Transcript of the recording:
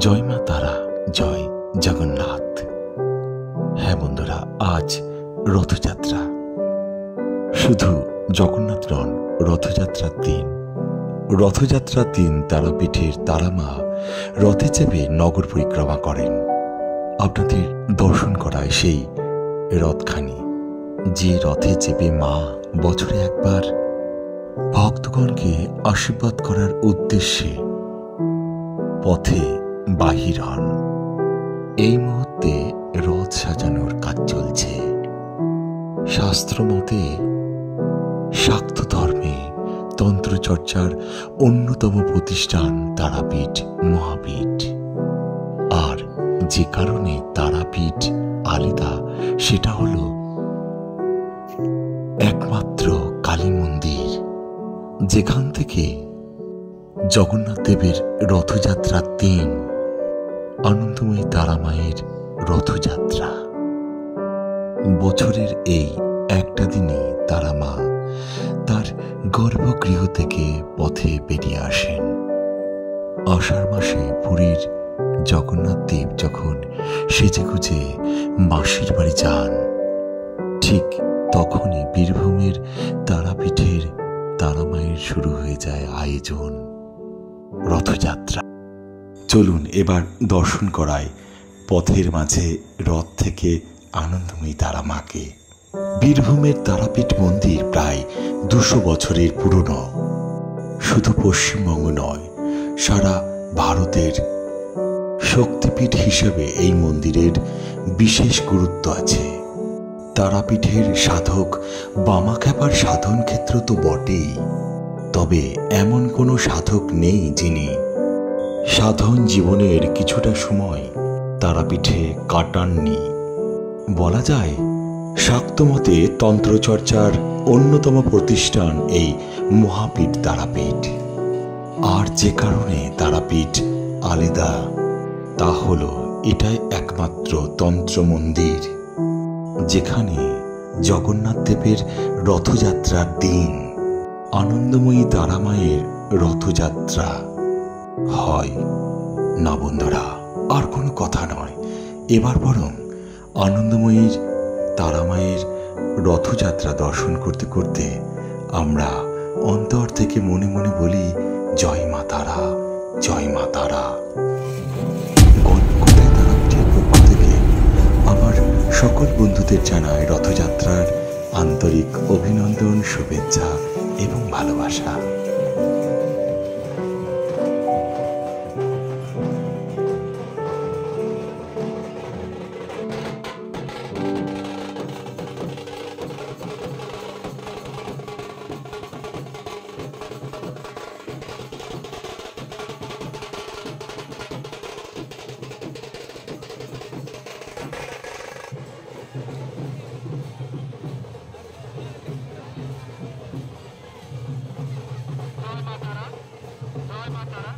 জয় মা তারা, জয় জগন্নাথ। হ্যাঁ বন্ধুরা, আজ রথযাত্রা। শুধু জগন্নাথ নন, রথযাত্রার দিন। রথযাত্রার দিন তারাপীঠের তারামা রথে চেপে নগর পরিক্রমা করেন। আপনাদের দর্শন করায় সেই রথখানি, যে রথে চেপে মা বছরে একবার ভক্তগণকে আশীর্বাদ করার উদ্দেশ্যে পথে বাহির হন। এই মুহূর্তে রথ সাজানোর কাজ চলছে। শাস্ত্র মতে শাক্ত ধর্মে তন্ত্রচর্চার অন্যতম প্রতিষ্ঠান তারাপীঠ মহাপীঠ। আর যে কারণে তারাপীঠ আলাদা, সেটা হল একমাত্র কালী মন্দির, যেখান থেকে জগন্নাথ দেবের রথযাত্রার দিন আনন্দময়ী তারা মায়ের রথযাত্রা। বছরের এই একটা দিনে তারা মা তার গর্ভগৃহ থেকে পথে বেরিয়ে আসেন। আষাঢ় মাসে পুরীর জগন্নাথ দেব যখন সেজেগুজে মাসির বাড়ি যান, ঠিক তখনই বীরভূমের তারাপীঠের তারা মায়ের শুরু হয়ে যায় আয়োজন, রথযাত্রা। চলুন এবার দর্শন করায় পথের মাঝে রথ থেকে আনন্দময়ী তারা মাকে। বীরভূমের তারাপীঠ মন্দির প্রায় 200 বছরের পুরনো। শুধু পশ্চিমবঙ্গ নয়, সারা ভারতের শক্তিপীঠ হিসেবে এই মন্দিরের বিশেষ গুরুত্ব আছে। তারাপীঠের সাধক বামাখ্যাপার সাধন ক্ষেত্র তো বটেই, তবে এমন কোনো সাধক নেই যিনি সাধন জীবনের কিছুটা সময় তারাপীঠে কাটাননি। বলা যায় শাক্তমতে তন্ত্রচর্চার অন্যতম প্রতিষ্ঠান এই মহাপীঠ তারাপীঠ। আর যে কারণে তারাপীঠ আলাদা, তা হল এটাই একমাত্র তন্ত্র মন্দির যেখানে জগন্নাথ দেবের রথযাত্রার দিন আনন্দময়ী তারা মায়ের রথযাত্রা হয়। না বন্ধুরা, আর কোনো কথা নয়, এবার বরং আনন্দময়ীর তারা মায়ের রথযাত্রা দর্শন করতে করতে আমরা অন্তর থেকে মনে মনে বলি, জয় মা তারা, জয় মা তারা। গণকোটায় তারাপীঠের পক্ষ থেকে আমার সকল বন্ধুদের জানায় রথযাত্রার আন্তরিক অভিনন্দন, শুভেচ্ছা এবং ভালোবাসা। জয় মা তারা, জয় মা তারা।